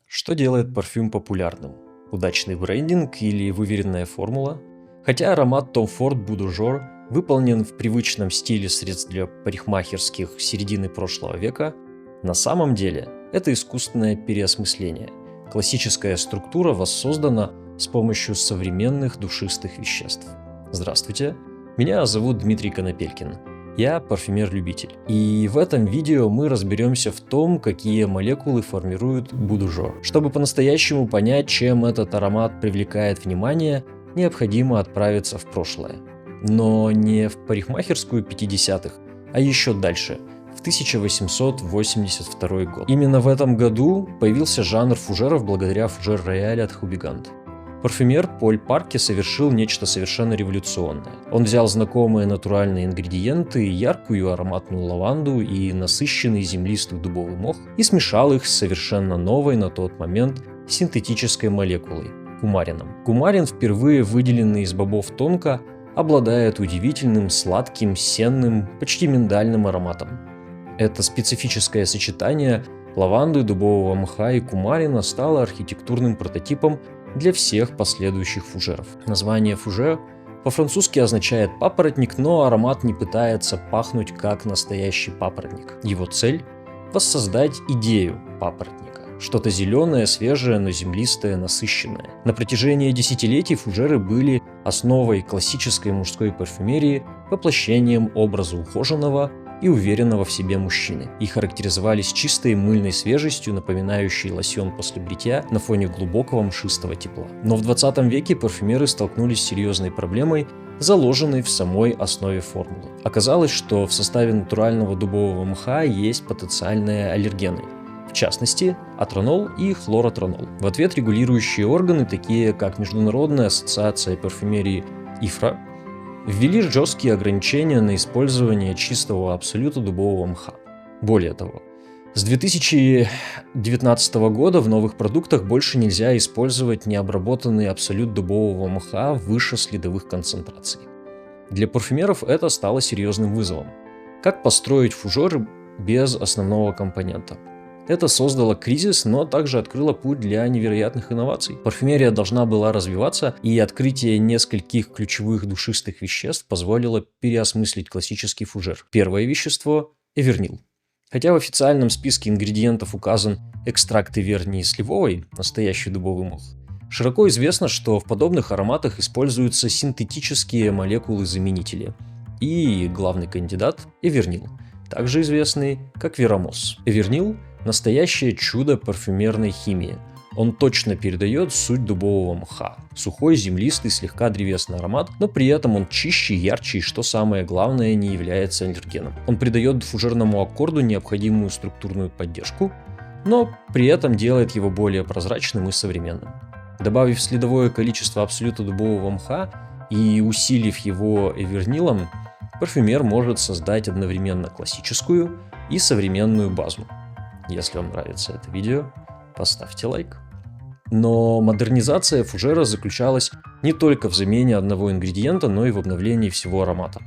Что делает парфюм популярным? Удачный брендинг или выверенная формула? Хотя аромат Tom Ford Bout de Jour выполнен в привычном стиле средств для парикмахерских середины прошлого века, на самом деле это искусственное переосмысление. Классическая структура воссоздана с помощью современных душистых веществ. Здравствуйте, меня зовут Дмитрий Конопелькин. Я парфюмер-любитель. И в этом видео мы разберемся в том, какие молекулы формируют Bout de Jour. Чтобы по-настоящему понять, чем этот аромат привлекает внимание, необходимо отправиться в прошлое. Но не в парикмахерскую 50-х, а еще дальше, в 1882 год. Именно в этом году появился жанр фужеров благодаря фужер рояль от Хубигант. Парфюмер Поль Парке совершил нечто совершенно революционное. Он взял знакомые натуральные ингредиенты, яркую ароматную лаванду и насыщенный землистый дубовый мох, и смешал их с совершенно новой на тот момент синтетической молекулой – кумарином. Кумарин, впервые выделенный из бобов тонко, обладает удивительным сладким, сенным, почти миндальным ароматом. Это специфическое сочетание лаванды, дубового мха и кумарина стало архитектурным прототипом для всех последующих фужеров. Название фужер по-французски означает папоротник, но аромат не пытается пахнуть как настоящий папоротник. Его цель – воссоздать идею папоротника. Что-то зеленое, свежее, но землистое, насыщенное. На протяжении десятилетий фужеры были основой классической мужской парфюмерии, воплощением образа ухоженного и уверенного в себе мужчины, и характеризовались чистой мыльной свежестью, напоминающей лосьон после бритья на фоне глубокого мшистого тепла. Но в 20 веке парфюмеры столкнулись с серьезной проблемой, заложенной в самой основе формулы. Оказалось, что в составе натурального дубового мха есть потенциальные аллергены, в частности, атронол и хлоротронол. В ответ регулирующие органы, такие как Международная ассоциация парфюмерии ИФРА, ввели жесткие ограничения на использование чистого абсолюта дубового мха. Более того, с 2019 года в новых продуктах больше нельзя использовать необработанный абсолют дубового мха выше следовых концентраций. Для парфюмеров это стало серьезным вызовом. Как построить фужер без основного компонента? Это создало кризис, но также открыло путь для невероятных инноваций. Парфюмерия должна была развиваться, и открытие нескольких ключевых душистых веществ позволило переосмыслить классический фужер. Первое вещество – эвернил. Хотя в официальном списке ингредиентов указан экстракт эвернии сливовой, настоящий дубовый мох, широко известно, что в подобных ароматах используются синтетические молекулы-заменители. И главный кандидат – эвернил, также известный как веромоз. Эвернил – настоящее чудо парфюмерной химии. Он точно передает суть дубового мха. Сухой, землистый, слегка древесный аромат, но при этом он чище, ярче и, что самое главное, не является аллергеном. Он придает фужерному аккорду необходимую структурную поддержку, но при этом делает его более прозрачным и современным. Добавив следовое количество абсолюта дубового мха и усилив его эвернилом, парфюмер может создать одновременно классическую и современную базу. Если вам нравится это видео, поставьте лайк. Но модернизация фужера заключалась не только в замене одного ингредиента, но и в обновлении всего аромата.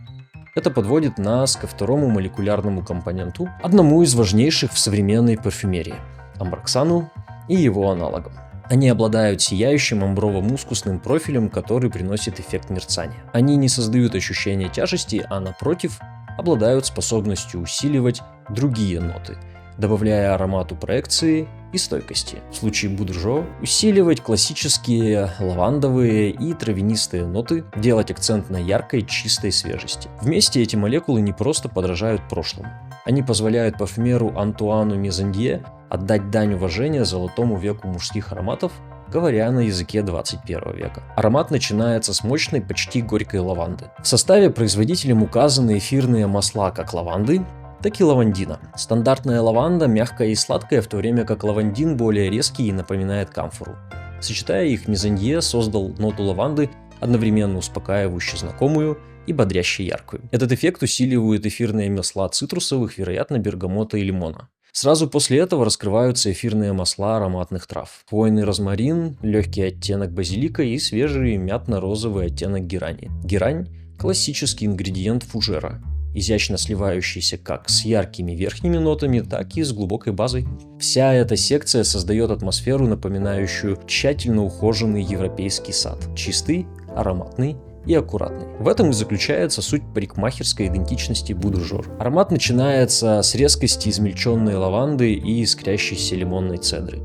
Это подводит нас ко второму молекулярному компоненту, одному из важнейших в современной парфюмерии – амброксану и его аналогам. Они обладают сияющим амброво-мускусным профилем, который приносит эффект мерцания. Они не создают ощущения тяжести, а напротив, обладают способностью усиливать другие ноты, добавляя аромату проекции и стойкости. В случае Bout de Jour усиливать классические лавандовые и травянистые ноты, делать акцент на яркой, чистой свежести. Вместе эти молекулы не просто подражают прошлому. Они позволяют парфюмеру Антуану Мезандье отдать дань уважения золотому веку мужских ароматов, говоря на языке 21 века. Аромат начинается с мощной, почти горькой лаванды. В составе производителем указаны эфирные масла как лаванды, так и лавандина. Стандартная лаванда мягкая и сладкая, в то время как лавандин более резкий и напоминает камфору. Сочетая их, Мезандье создал ноту лаванды, одновременно успокаивающе знакомую и бодряще яркую. Этот эффект усиливают эфирные масла цитрусовых, вероятно, бергамота и лимона. Сразу после этого раскрываются эфирные масла ароматных трав. Хвойный розмарин, легкий оттенок базилика и свежий мятно-розовый оттенок герани. Герань – классический ингредиент фужера. изящно сливающийся как с яркими верхними нотами, так и с глубокой базой. Вся эта секция создает атмосферу, напоминающую тщательно ухоженный европейский сад. Чистый, ароматный и аккуратный. В этом и заключается суть парикмахерской идентичности Будужор. Аромат начинается с резкости измельченной лаванды и искрящейся лимонной цедры.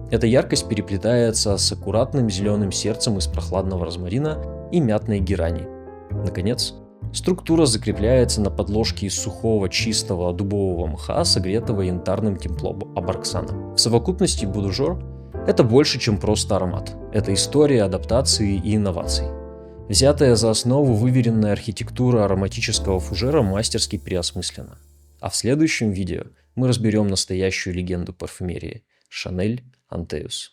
Эта яркость переплетается с аккуратным зеленым сердцем из прохладного розмарина и мятной герани. Наконец, структура закрепляется на подложке из сухого чистого дубового мха, согретого янтарным теплом абраксана. В совокупности Будужор – это больше, чем просто аромат. Это история адаптации и инноваций. Взятая за основу выверенная архитектура ароматического фужера мастерски переосмыслена. А в следующем видео мы разберем настоящую легенду парфюмерии – Шанель Антеус.